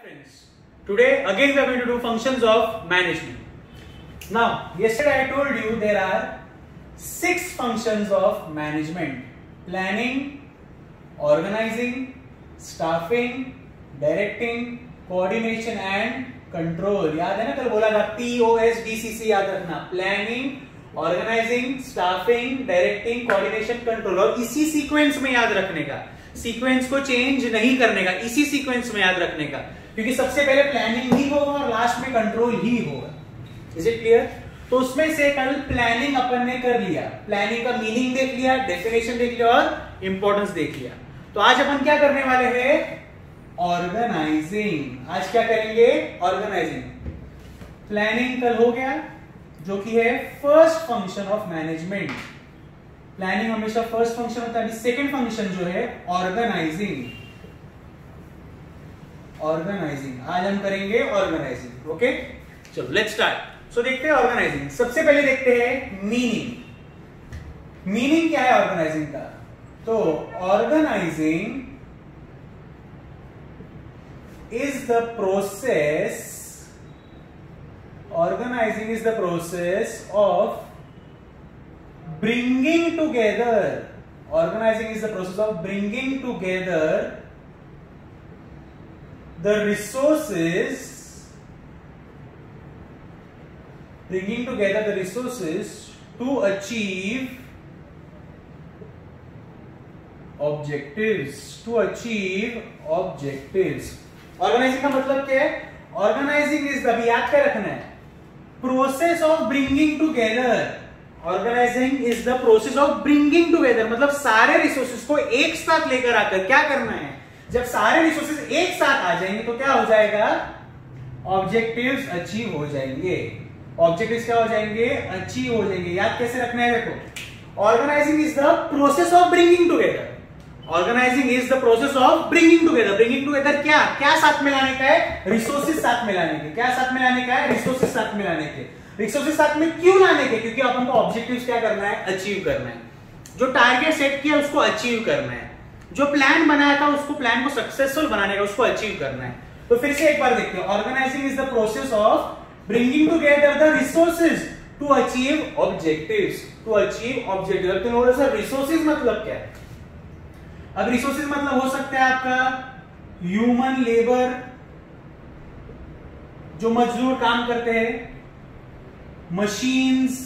friends, today again we are going to do functions of management. Now, yesterday I told you there are 6 functions of management: planning, organizing, staffing, directing, coordination and control. याद है ना, कल बोला था POSDCC याद रखना, planning, organizing, staffing, directing, coordination, control, और इसी सीक्वेंस में याद रखने का, सीक्वेंस को चेंज नहीं करने का, इसी सीक्वेंस में याद रखने का, क्योंकि सबसे पहले प्लानिंग ही होगा और लास्ट में कंट्रोल ही होगा. Is it clear? तो उसमें से कल प्लानिंग अपन ने कर लिया, प्लानिंग का मीनिंग देख लिया, डेफिनेशन देख लिया और इंपॉर्टेंस देख लिया. तो आज अपन क्या करने वाले हैं? ऑर्गेनाइजिंग. आज क्या करेंगे? ऑर्गेनाइजिंग. प्लानिंग कल हो गया, जो कि है first function of management. Planning हमेशा फर्स्ट फंक्शन होता है. सेकंड फंक्शन जो है ऑर्गेनाइजिंग. ऑर्गेनाइजिंग आज हम करेंगे ऑर्गेनाइजिंग. ओके, चलो लेट्स स्टार्ट. सो देखते हैं ऑर्गेनाइजिंग. सबसे पहले देखते हैं मीनिंग. मीनिंग क्या है ऑर्गेनाइजिंग का? तो organising is the process, organizing is the process of bringing together, organizing is the process of bringing together the resources, bringing together the resources to achieve objectives, to achieve objectives. Organising का मतलब क्या है? Organising is the, याद क्या रखना है, process of bringing together. Organising is the process of bringing together, मतलब सारे रिसोर्सेज को एक साथ लेकर आकर क्या करना है? जब सारे रिसोर्सेज एक साथ आ जाएंगे तो क्या हो जाएगा? ऑब्जेक्टिव्स अचीव हो जाएंगे. ऑब्जेक्टिव्स क्या हो जाएंगे? अचीव हो जाएंगे. याद कैसे रखना है? देखो, organising is the process of bringing together. Organising is the process of bringing together. Bringing together क्या क्या साथ में लाने का है? रिसोर्सेज साथ में लाने के. क्या साथ में लाने का है? रिसोर्सेज साथ में लाने के. रिसोर्सेज साथ में क्यों लाने के? क्योंकि अपन को ऑब्जेक्टिव्स क्या करना है? अचीव करना है. जो टारगेट सेट किया उसको अचीव करना है. जो प्लान बनाया था उसको, प्लान को सक्सेसफुल बनाने का, उसको अचीव करना है. तो फिर से एक बार देखते हैं. Organising is the process of bringing together the resources to achieve objectives. To achieve objective. तो सर रिसोर्सेज मतलब क्या है? अब रिसोर्सेज मतलब हो सकता है आपका ह्यूमन लेबर, जो मजदूर काम करते हैं, machines,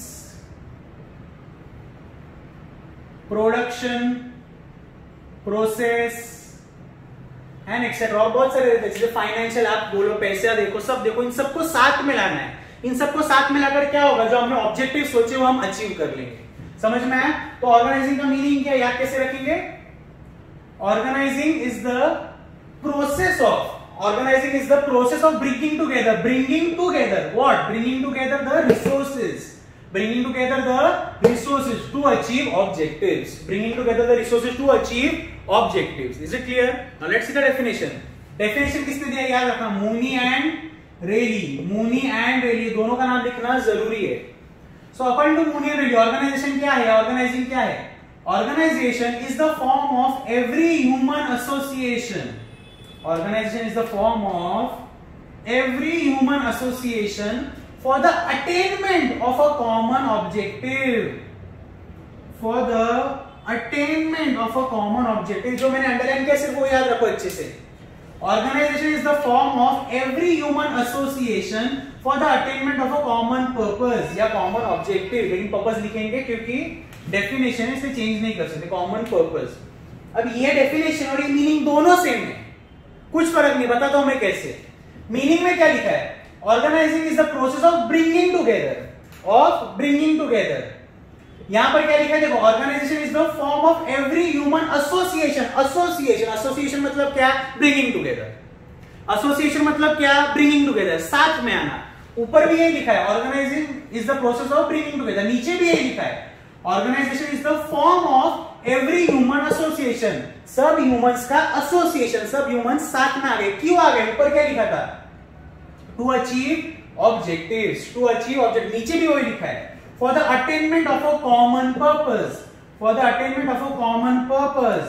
production, process and etcetera, और बहुत सारे जैसे फाइनेंशियल, आप बोलो पैसा देखो, सब देखो, इन सबको साथ में लाना है. इन सबको साथ में लाकर क्या होगा? जो हमने ऑब्जेक्टिव सोचे वो हम अचीव कर लेंगे. समझ में आया? तो ऑर्गेनाइजिंग का मीनिंग क्या, याद कैसे रखेंगे? Organizing is the process of, organizing is the process of bringing together what? Bringing together the resources, bringing together the resources to achieve objectives, bringing together the resources to achieve objectives. Is it clear? Now let's see the definition. Definition किसने दिया? याद रखना, Mooney and Reiley. Mooney and Reiley दोनों का नाम लिखना जरूरी है. So according to Mooney and Reiley, organization क्या है? ऑर्गेनाइजिंग क्या है? Organization is the form of every human association. Organization is the form of every human association for the attainment of a common objective. For the attainment of a common objective. जो मैंने underline किया सिर्फ वो याद रखो अच्छे से. Organization is the form of every human association for the attainment of a common purpose या common objective. लेकिन purpose लिखेंगे क्योंकि डेफिनेशन है, इसे चेंज नहीं कर सकते. Common purpose. अब ये डेफिनेशन और ये मीनिंग दोनों सेम है, कुछ फर्क नहीं. बताता हूं मैं कैसे. मीनिंग में क्या लिखा है? Organising is the process of bringing together, of bringing together. यहां पर क्या लिखा है? देखो, organisation is the form of every human association. Association, association मतलब क्या? Bringing together. एसोसिएशन मतलब क्या? ब्रिंगिंग टुगेदर, साथ में आना. ऊपर भी यही लिखा है, organising is the process of bringing together. नीचे भी यही लिखा है, organisation is the form of every human association. सब ह्यूमंस का एसोसिएशन, सब ह्यूमंस साथ में आ गए. क्यों आ गए? ऊपर क्या लिखा था? To achieve objectives. To achieve objective. नीचे भी वही लिखा है, for the attainment of a common purpose. For the attainment of a common purpose.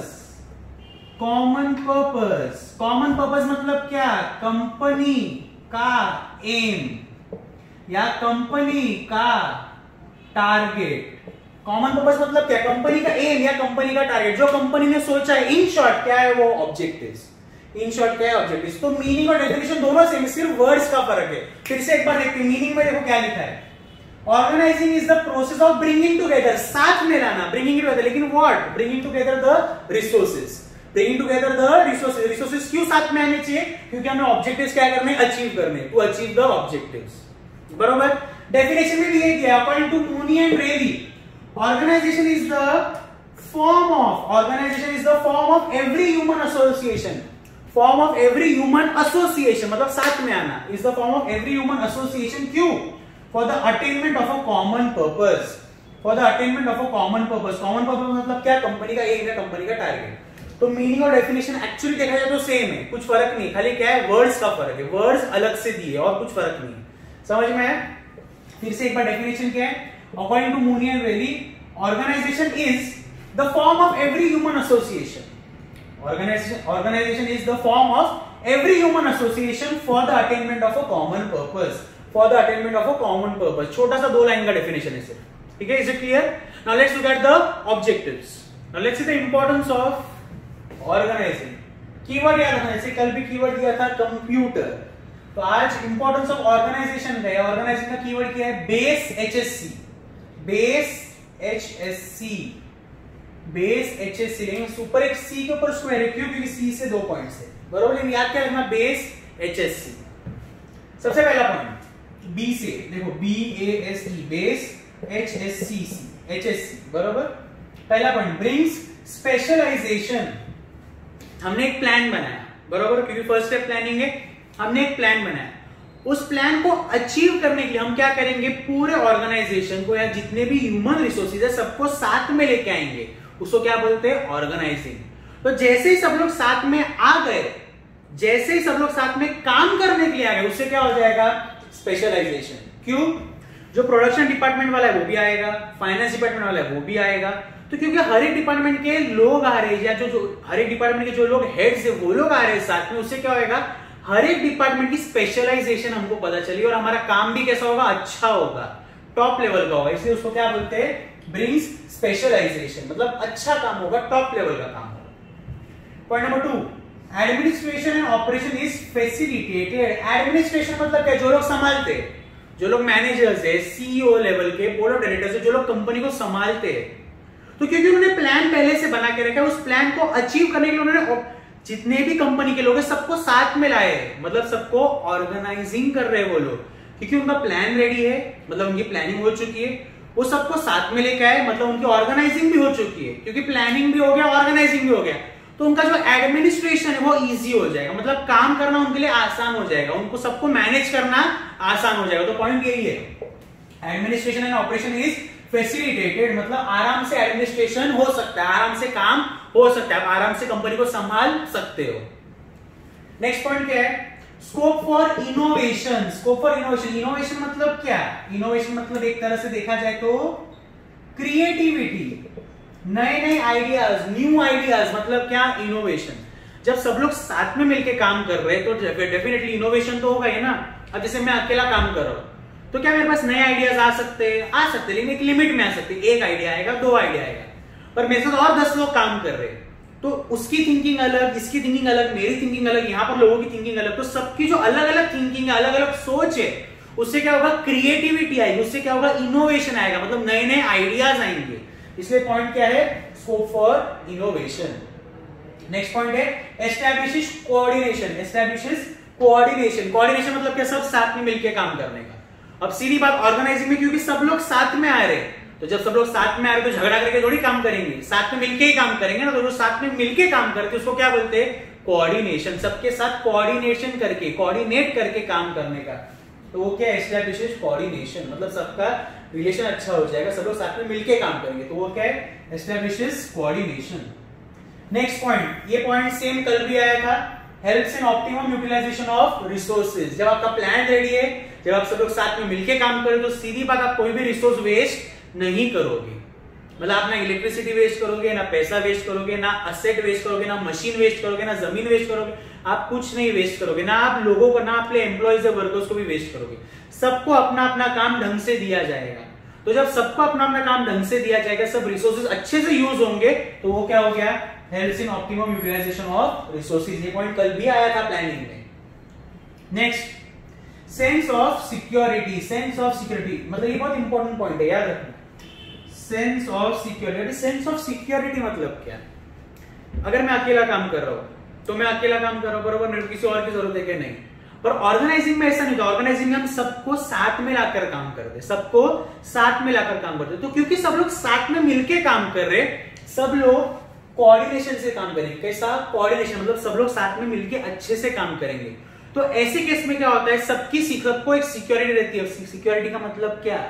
Common purpose. Common purpose मतलब क्या? कंपनी का एम या कंपनी का टारगेट। कॉमन पर्पस मतलब क्या? कंपनी का एम या कंपनी का टारगेट, जो कंपनी ने सोचा है। इन शॉर्ट क्या है वो? ऑब्जेक्टिव्स। इन शॉर्ट क्या है? ऑब्जेक्टिव्स। तो मीनिंग और डेफिनेशन दोनों सेम, सिर्फ वर्ड्स का फर्क है। फिर से एक बार देखते हैं मीनिंग में। देखो क्या लिखा है, organising is the process of bringing together, साथ में लाना, ब्रिंगिंग टुगेदर। लेकिन what? Bringing together the resources, bringing together the resources. Resources क्यों साथ में आने चाहिए? क्योंकि हमें ऑब्जेक्टिव्स क्या करने? अचीव करने, टू अचीव द ऑब्जेक्टिव्स। बरोबर। डेफिनेशन में भी ये दिया, according to Mooney and Reiley, organisation is the form of every human association. Form of every human association मतलब साथ में आना, is the form of every human association. क्यों? For the attainment of a common purpose. For the attainment of a common purpose. Common purpose मतलब क्या? Company का M या company का टारगेट। तो मीनिंग और डेफिनेशन एक्चुअली देखा जाए तो सेम है, कुछ फर्क नहीं, खाली क्या है? वर्ड्स का फर्क है। वर्ड्स अलग से दिए और कुछ फर्क नहीं है। समझ में आया? फिर से एक बार डेफिनेशन क्या है? According to Mooney and Reiley, organisation is the form of every human association. Organization is the form of every human association for the attainment of a common purpose. For the attainment of a common purpose. छोटा सा 2 line का definition है सिर्फ। ठीक है? Is it clear? Now let's look at the objectives. Now let's see the importance of organizing. Keyword याद रखना, जैसे कल भी कीवर्ड दिया था कंप्यूटर, तो आज इंपॉर्टेंस ऑफ ऑर्गेनाइजेशन का है। ऑर्गेनाइजेशन का कीवर्ड क्या है? Base HSC। Base HSC, base HSC। लेकिन सुपर एक सी के ऊपर स्क्वायर है, क्यों? क्योंकि सी से 2 पॉइंट्स है। बरोबर। लेकिन याद क्या रखना? Base HSC। सबसे पहला पॉइंट बी से देखो, BASE, बेस HSC। बरोबर। पहला पॉइंट ब्रिंग्स स्पेशलाइजेशन। हमने एक प्लान बनाया, बरोबर, क्योंकि फर्स्ट स्टेप प्लानिंग है। हमने एक प्लान बनाया, उस प्लान को अचीव करने के लिए हम क्या करेंगे? पूरे ऑर्गेनाइजेशन को या जितने भी ह्यूमन रिसोर्सेज है सबको साथ में लेके आएंगे। उसको क्या बोलते हैं? ऑर्गेनाइजिंग। तो जैसे ही सब लोग साथ में आ गए, जैसे ही सब लोग साथ में काम करने के लिए आ गए, उससे क्या हो जाएगा? स्पेशलाइजेशन। क्यों? जो प्रोडक्शन डिपार्टमेंट वाला है वो भी आएगा, फाइनेंस डिपार्टमेंट वाला है वो भी आएगा। तो क्योंकि हर एक डिपार्टमेंट के लोग आ रहे हैं, या जो हर एक डिपार्टमेंट के जो लोग हेड्स है वो लोग आ रहे हैं साथ में, उससे क्या होगा? हर एक डिपार्टमेंट की स्पेशलाइजेशन हमको पता चली और हमारा काम भी कैसा होगा? अच्छा होगा, टॉप लेवल का होगा। इसलिए उसको क्या बोलते हैं? Brings specialisation. मतलब अच्छा काम होगा, टॉप लेवल का काम होगा। Point number 2, administration and operation is facilitated. Administration मतलब क्या? जो लोग संभालते, जो लोग मैनेजर्स है, CEO लेवल के, बोर्ड ऑफ डायरेक्टर्स है, जो लोग कंपनी को संभालते हैं। तो क्योंकि उन्होंने प्लान पहले से बना के रखा है, उस प्लान को अचीव करने के लिए उन्होंने जितने भी कंपनी के लोग हैं सबको साथ में लाए, मतलब सबको ऑर्गेनाइजिंग कर रहे हैं वो लोग, क्योंकि उनका प्लान रेडी है, मतलब उनकी प्लानिंग हो चुकी है, वो सबको साथ में लेके आए, मतलब उनकी ऑर्गेनाइजिंग भी हो चुकी है, क्योंकि प्लानिंग भी हो गया, ऑर्गेनाइजिंग भी हो गया, तो उनका जो एडमिनिस्ट्रेशन है वो इजी हो जाएगा, मतलब काम करना उनके लिए आसान हो जाएगा, उनको सबको मैनेज करना आसान हो जाएगा। तो पॉइंट यही है, administration and operation is facilitated, मतलब आराम से एडमिनिस्ट्रेशन हो सकता है, आराम से काम हो सकता है, आप आराम से कंपनी को संभाल सकते हो। नेक्स्ट पॉइंट क्या है? Scope for innovation. Scope for innovation, innovation मतलब क्या? इनोवेशन मतलब एक तरह से देखा जाए तो क्रिएटिविटी, नए नए आइडियाज, न्यू आइडियाज, मतलब क्या? इनोवेशन। जब सब लोग साथ में मिलकर काम कर रहे हैं तो डेफिनेटली इनोवेशन तो होगा ही ना। अब जैसे मैं अकेला काम कर रहा हूं तो क्या मेरे पास नए आइडियाज आ सकते हैं, लेकिन एक लिमिट में आ सकते हैं, एक आइडिया आएगा, 2 आइडिया आएगा, पर मेरे साथ और 10 लोग काम कर रहे हैं तो उसकी थिंकिंग अलग, इसकी थिंकिंग अलग, मेरी थिंकिंग अलग, यहाँ पर लोगों की थिंकिंग अलग, तो सबकी जो अलग अलग थिंकिंग है, अलग अलग सोच है, उससे क्या होगा? क्रिएटिविटी आएगी, उससे क्या होगा? इनोवेशन आएगा, मतलब नए नए आइडियाज आएंगे। इसलिए पॉइंट क्या है? Scope for innovation. Next point है establishes coordination. Establishes coordination, coordination मतलब क्या? सब साथ में मिलकर काम करने का। अब सीधी बात, ऑर्गेनाइजिंग में क्योंकि सब लोग साथ में आ रहे हैं, तो जब सब लोग साथ में आ रहे तो झगड़ा करके थोड़ी काम करेंगे, साथ में मिलके ही काम करेंगे ना। तो जो साथ में मिलके काम करते उसको क्या बोलते हैं? कोऑर्डिनेशन। सबके साथ कोऑर्डिनेशन करके, कोऑर्डिनेट करके काम करने का, तो वो क्या? एस्टैब्लिशेस कोऑर्डिनेशन, मतलब सबका रिलेशन अच्छा हो जाएगा, सब लोग साथ में मिलके काम करेंगे, तो वो क्या है? Establishes coordination. नेक्स्ट पॉइंट, ये पॉइंट सेम कल भी आया था, helps in optimum utilisation of resources. जब आपका प्लान रेडी है, जब आप सब लोग साथ में मिलके काम करें तो सीधी बात, आप कोई भी रिसोर्स वेस्ट नहीं करोगे, मतलब आप ना इलेक्ट्रिसिटी वेस्ट करोगे, ना पैसा वेस्ट करोगे, ना असेट वेस्ट करोगे, ना मशीन वेस्ट करोगे, ना जमीन वेस्ट करोगे, आप कुछ नहीं वेस्ट करोगे, ना आप लोगों को, ना अपने एम्प्लॉइज और वर्कर्स को भी वेस्ट करोगे। सबको अपना अपना काम ढंग से दिया जाएगा। तो जब सबको अपना अपना काम ढंग से दिया जाएगा, सब रिसोर्सेज अच्छे से यूज होंगे, तो वो क्या हो गया, helps in optimum utilisation of resources. ये पॉइंट कल भी आया था प्लानिंग में। Next, sense of security. Sense of security मतलब ये बहुत इंपॉर्टेंट पॉइंट है, याद रखना। Sense of security. Sense of security मतलब क्या? अगर मैं अकेला काम कर रहा हूं तो मैं अकेला काम कर रहा हूं, बरोबर, मेरे को किसी और की जरूरत है क्या? नहीं। पर ऑर्गेनाइजिंग में ऐसा नहीं था। ऑर्गेनाइजिंग में हम सबको साथ में लाकर काम करते, सबको साथ में लाकर काम करते। तो क्योंकि सब लोग साथ में मिलके काम कर रहे, सब लोग कोऑर्डिनेशन से काम करेंगे। कैसा कोऑर्डिनेशन? मतलब सब लोग साथ में मिलके अच्छे से काम करेंगे। तो ऐसे केस में क्या होता है, सबको एक सिक्योरिटी रहती है। सिक्योरिटी का मतलब क्या?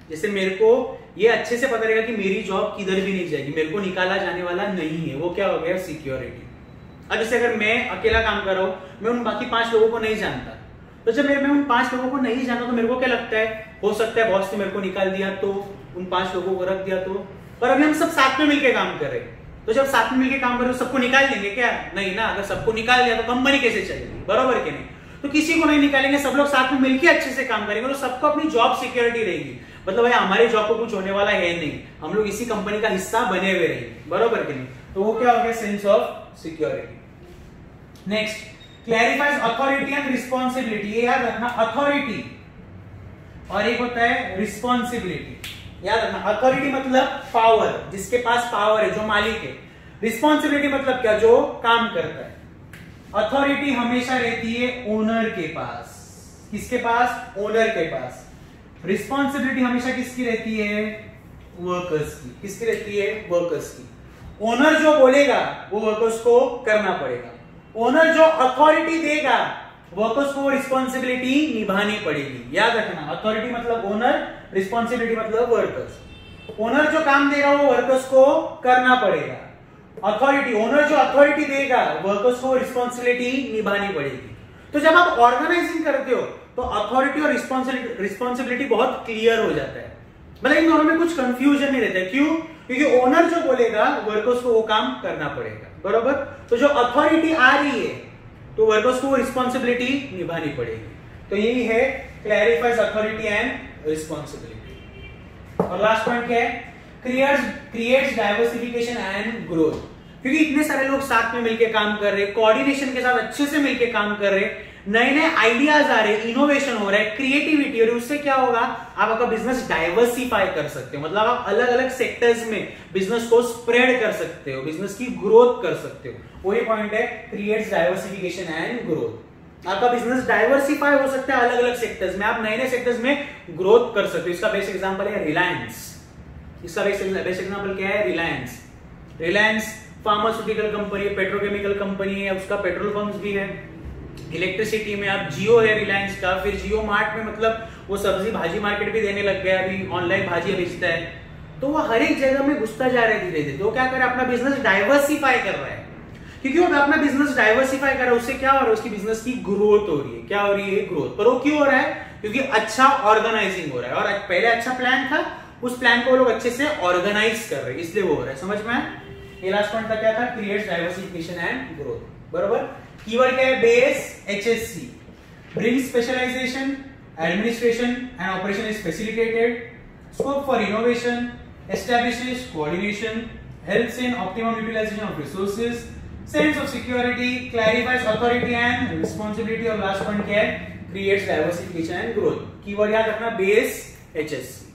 जैसे मेरे को ये अच्छे से पता रहेगा कि मेरी जॉब किधर भी नहीं जाएगी, मेरे को निकाला जाने वाला नहीं है, वो क्या हो गया, सिक्योरिटी। अब जैसे अगर मैं अकेला काम कर रहा हूं, मैं उन बाकी 5 लोगों को नहीं जानता, तो जब मैं उन 5 लोगों को नहीं जानता तो मेरे को क्या लगता है, हो सकता है बॉस ने मेरे को निकाल दिया तो, उन 5 लोगों को रख दिया तो। पर अभी हम सब साथ में मिलकर काम कर रहे हैं, तो जब साथ में मिलकर काम कर रहे हो सबको निकाल देंगे क्या? नहीं ना। अगर सबको निकाल दिया तो कंपनी कैसे चलेगी, बरोबर के नहीं? तो किसी को नहीं निकालेंगे, सब लोग साथ में मिलकर अच्छे से काम करेंगे, तो सबको अपनी जॉब सिक्योरिटी रहेगी। मतलब भाई हमारे जॉब को कुछ होने वाला है नहीं, हम लोग इसी कंपनी का हिस्सा बने हुए रहेंगे, बरोबर के नहीं? तो वो क्या हो गया, sense of security. Next, clarifies authority and responsibility. ये याद रखना, अथॉरिटी और एक होता है रिस्पॉन्सिबिलिटी। याद रखना, अथॉरिटी मतलब पावर, जिसके पास पावर है, जो मालिक है। रिस्पॉन्सिबिलिटी मतलब क्या, जो काम करता है। अथॉरिटी हमेशा रहती है ओनर के पास। किसके पास? ओनर के पास। रिस्पॉन्सिबिलिटी हमेशा किसकी रहती है? वर्कर्स की। किसकी रहती है? वर्कर्स की। ओनर जो बोलेगा वो वर्कर्स को करना पड़ेगा। ओनर जो अथॉरिटी देगा वर्कर्स को रिस्पॉन्सिबिलिटी निभानी पड़ेगी। याद रखना, अथॉरिटी मतलब ओनर, रिस्पॉन्सिबिलिटी मतलब वर्कर्स। ओनर जो काम देगा वो वर्कर्स को करना पड़ेगा। अथॉरिटी, ओनर जो अथॉरिटी देगा वर्कर्स को रिस्पॉन्सिबिलिटी निभानी पड़ेगी। तो जब आप ऑर्गेनाइजिंग करते हो तो अथॉरिटी और रिस्पॉन्सिबिलिटी बहुत क्लियर हो जाता है। मतलब इन दोनों में कुछ कंफ्यूजन नहीं रहता है। क्यों? क्योंकि ओनर जो बोलेगा वर्कर्स को वो काम करना पड़ेगा, बरोबर। तो जो अथॉरिटी आ रही है तो वर्कर्स को रिस्पॉन्सिबिलिटी निभानी पड़ेगी। तो यही है क्लैरिफाइज अथॉरिटी एंड रिस्पॉन्सिबिलिटी। और लास्ट पॉइंट क्या है, क्रिएट्स डाइवर्सिफिकेशन एंड ग्रोथ। क्योंकि इतने सारे लोग साथ में मिलकर काम कर रहे, कोऑर्डिनेशन के साथ अच्छे से मिलकर काम कर रहे, नए नए आइडियाज आ रहे, इनोवेशन हो रहा है, क्रिएटिविटी, और उससे क्या होगा, आप आपका बिजनेस डाइवर्सिफाई कर सकते हो। मतलब आप अलग अलग सेक्टर्स में बिजनेस को स्प्रेड कर सकते हो, बिजनेस की ग्रोथ कर सकते हो। वही पॉइंट है, क्रिएट्स डाइवर्सिफिकेशन एंड ग्रोथ। आपका बिजनेस डाइवर्सिफाई हो सकता है अलग अलग सेक्टर्स में, आप नए नए सेक्टर्स में ग्रोथ कर सकते हो। इसका बेस्ट एग्जांपल है रिलायंस। इसका बेस्ट एग्जांपल क्या है, रिलायंस। रिलायंस फार्मास्यूटिकल कंपनी है, पेट्रोकेमिकल कंपनी है, उसका पेट्रोल पंप्स भी है। इलेक्ट्रिसिटी में आप जियो है रिलायंस का, फिर जियो मार्ट में मतलब वो सब्जी भाजी मार्केट भी देने लग गया, अभी ऑनलाइन भाजी बेचता है। तो वो हर एक जगह में घुसता जा रहा है धीरे धीरे। तो क्या करे, अपना बिजनेस डाइवर्सिफाई कर रहा है। क्योंकि वो अपना बिजनेस डाइवर्सिफाई कर रहा है, उससे क्या हो रहा है, उसकी बिजनेस की ग्रोथ हो रही है। क्या हो रही है, ग्रोथ। पर वो क्यों हो रहा है, क्योंकि अच्छा ऑर्गेनाइजिंग हो रहा है, और पहले अच्छा प्लान था, उस प्लान को वो लोग अच्छे से ऑर्गेनाइज कर रहे हैं, इसलिए वो हो रहा है। समझ में आया? ये लास्ट पॉइंट का क्या था, क्रिएट्स डाइवर्सिफिकेशन एंड ग्रोथ, बरोबर। कीवर्ड क्या है, base, HSC, bring specialisation, administration and operation is facilitated, scope for innovation, establishes coordination, helps in optimum utilisation of resources, sense of security, clarifies authority and responsibility, और last point क्या है, creates diversification and growth. Keyword याद रखना, base, HSC।